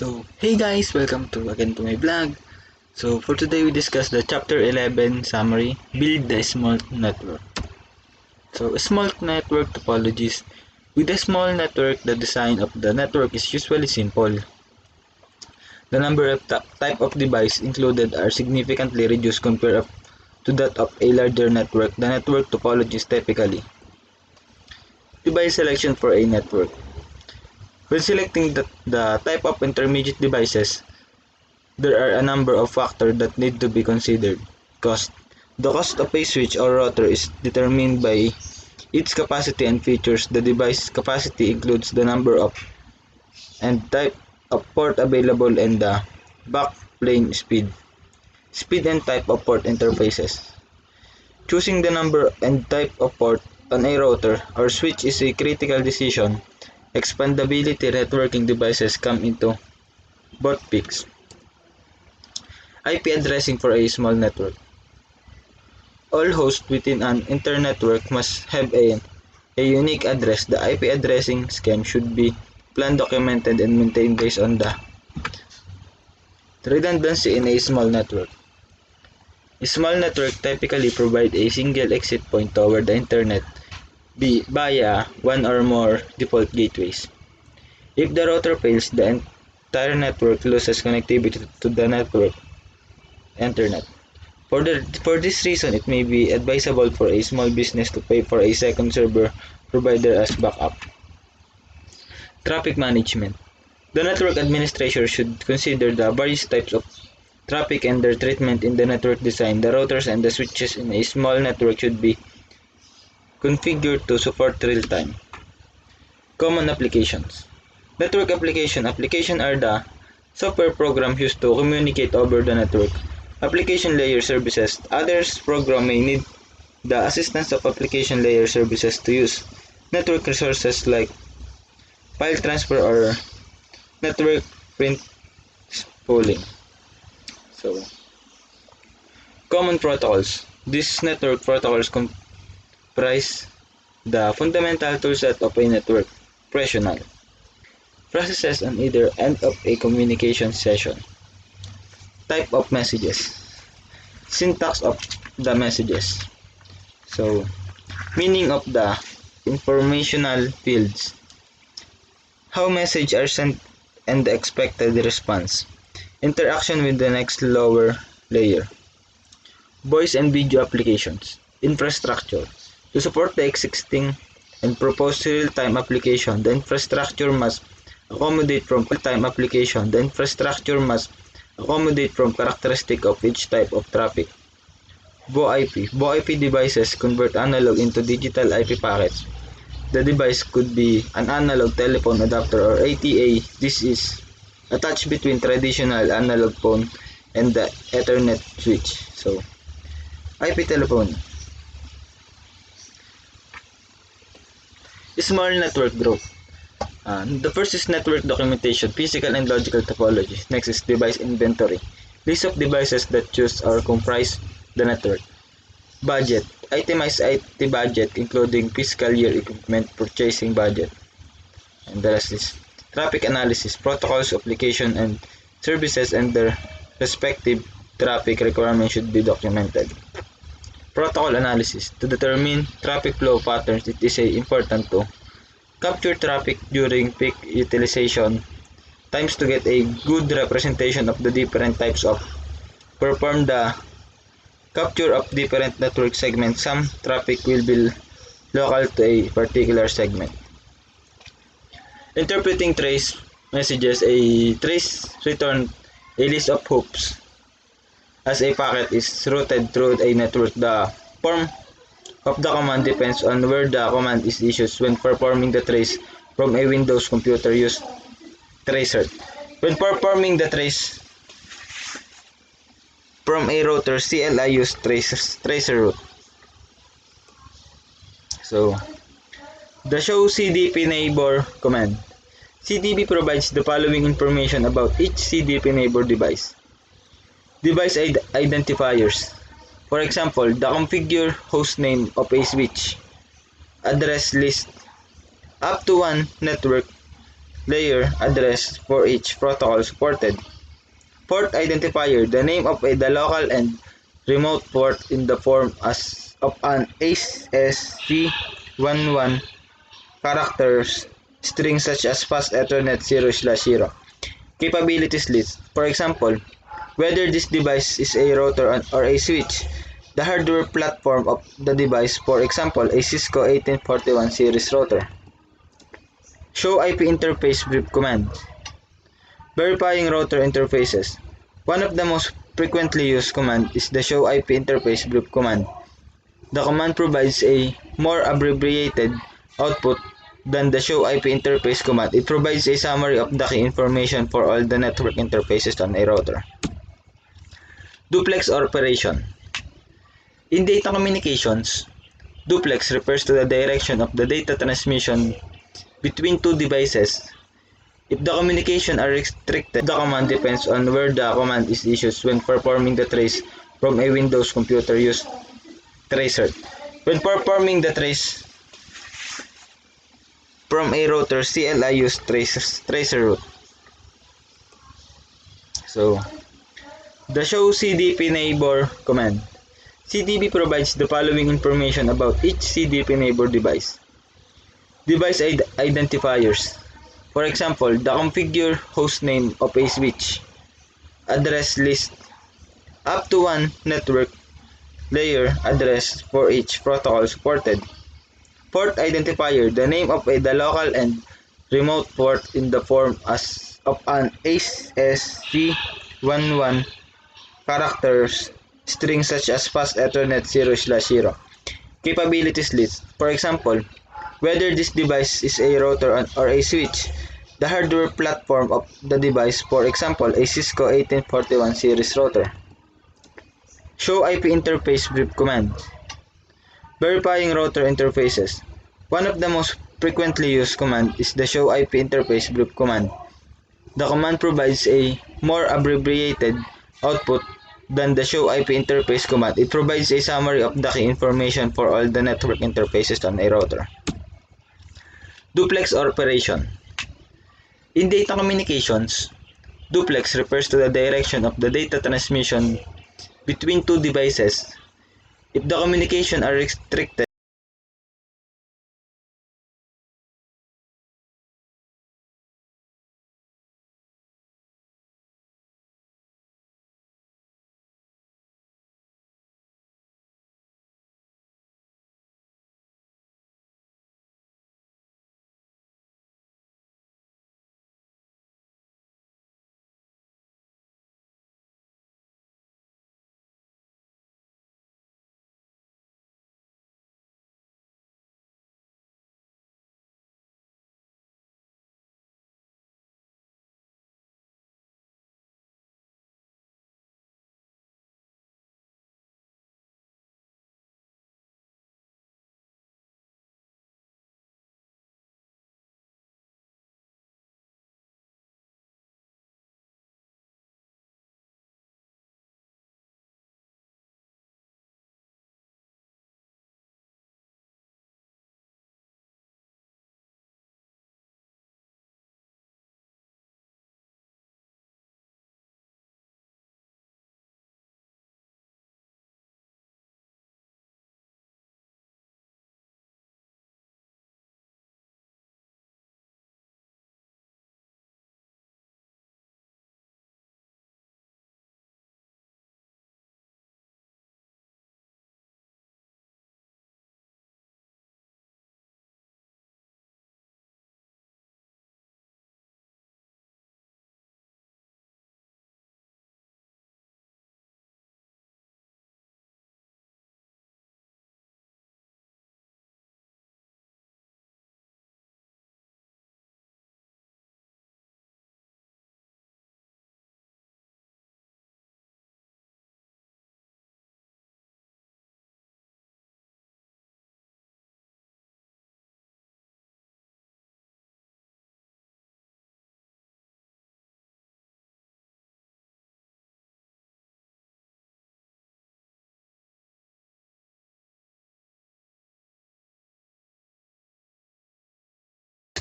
So, hey guys, welcome again to my vlog. So, for today we discuss the chapter 11 summary, build the small network. So, small network topologies. With a small network, the design of the network is usually simple. The number of type of device included are significantly reduced compared to that of a larger network. The network topology is typically device selection for a network. When selecting the type of intermediate devices, there are a number of factors that need to be considered. Cost. The cost of a switch or router is determined by its capacity and features. The device capacity includes the number of and type of port available and the backplane speed. Speed and type of port interfaces. Choosing the number and type of port on a router or switch is a critical decision. Expandability networking devices come into both peaks. IP addressing for a small network. All hosts within an internetwork must have a unique address. The IP addressing scheme should be planned, documented, and maintained based on the redundancy in a small network. A small network typically provides a single exit point toward the internet via one or more default gateways. If the router fails, the entire network loses connectivity to the network internet. For this reason, it may be advisable for a small business to pay for a second server provider as backup. Traffic management. The network administrator should consider the various types of traffic and their treatment in the network design. The routers and the switches in a small network should be configured to support real-time. Common applications. Network applications are the software programs used to communicate over the network. Application layer services. Others program may need the assistance of application layer services to use network resources like file transfer or network print spooling. So, common protocols. These network protocols comprise the fundamental toolset of a network professional. Processes on either end of a communication session. Type of messages. Syntax of the messages. So, meaning of the informational fields. How messages are sent and the expected response. Interaction with the next lower layer. Voice and video applications. Infrastructure. To support the existing and proposed real-time application, the infrastructure must accommodate from real-time application. The infrastructure must accommodate from characteristic of each type of traffic. VoIP. VoIP devices convert analog into digital IP packets. The device could be an analog telephone adapter or ATA. This is attached between traditional analog phone and the Ethernet switch. So, IP telephone. Small network growth. The first is network documentation, physical and logical topology. Next is device inventory. List of devices that choose or comprise the network. Budget. Itemized IT budget including fiscal year equipment purchasing budget. And the last is traffic analysis. Protocols, application, and services and their respective traffic requirements should be documented. Protocol analysis. To determine traffic flow patterns, it is important to capture traffic during peak utilization times to get a good representation of the different types of perform the capture of different network segments. Some traffic will be local to a particular segment. Interpreting trace messages. A trace return a list of hoops as a packet is routed through a network. The form of the command depends on where the command is issued. When performing the trace from a Windows computer, use tracer. When performing the trace from a router, CLI use tracer route. So, the show CDP neighbor command. CDP provides the following information about each CDP neighbor device. Device identifiers. For example, the configure host name of a switch, address list, up to one network layer, address for each protocol supported. Port identifier, the name of the local and remote port in the form as of an ASCII characters string such as fast Ethernet 0/0. Capabilities list. For example, whether this device is a router or a switch, the hardware platform of the device, for example, a Cisco 1841 series router. Show IP interface brief command. Verifying router interfaces. One of the most frequently used command is the show IP interface brief command. The command provides a more abbreviated output than the show IP interface command. It provides a summary of the key information for all the network interfaces on a router. Duplex operation. In data communications, duplex refers to the direction of the data transmission between two devices. If the communication are restricted, the command depends on where the command is issued when performing the trace from a Windows computer use tracer. When performing the trace from a router, CLI use tracer route. So, the show CDP neighbor command. CDP provides the following information about each CDP neighbor device. Device identifiers. For example, the configure host name of a switch, address list, up to one network layer address for each protocol supported. Port identifier, the name of the local and remote port in the form as of an ASCII characters string such as fast Ethernet 0/0. Capabilities list. For example, whether this device is a router or a switch, the hardware platform of the device, for example, a Cisco 1841 series router. Show IP interface brief command. Verifying router interfaces. One of the most frequently used command is the show IP interface brief command. The command provides a more abbreviated output than the show IP interface command. It provides a summary of the key information for all the network interfaces on a router. Duplex operation. In data communications, duplex refers to the direction of the data transmission between two devices. If the communication are restricted,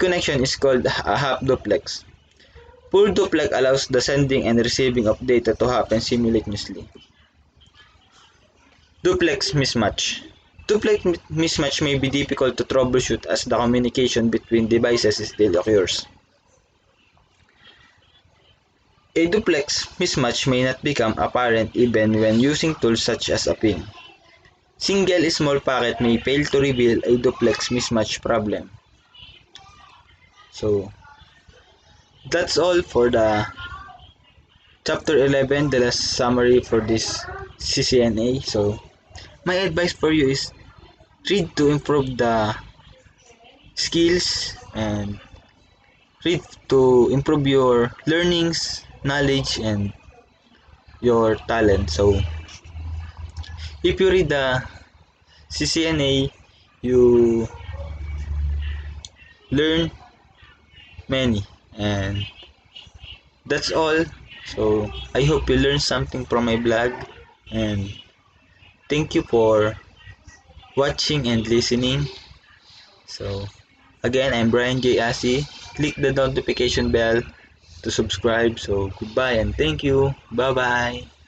connection is called a half duplex. Full duplex allows the sending and receiving of data to happen simultaneously. Duplex mismatch. Duplex mismatch may be difficult to troubleshoot as the communication between devices still occurs. A duplex mismatch may not become apparent even when using tools such as a ping. Single small packet may fail to reveal a duplex mismatch problem. So, that's all for the chapter 11, the last summary for this CCNA. So, my advice for you is read to improve the skills and read to improve your learnings, knowledge, and your talent. So, if you read the CCNA, you learn many, and that's all. So, I hope you learned something from my blog, and thank you for watching and listening. So, again, I'm Brian J. Asi. Click the notification bell to subscribe. So, goodbye and thank you. Bye bye.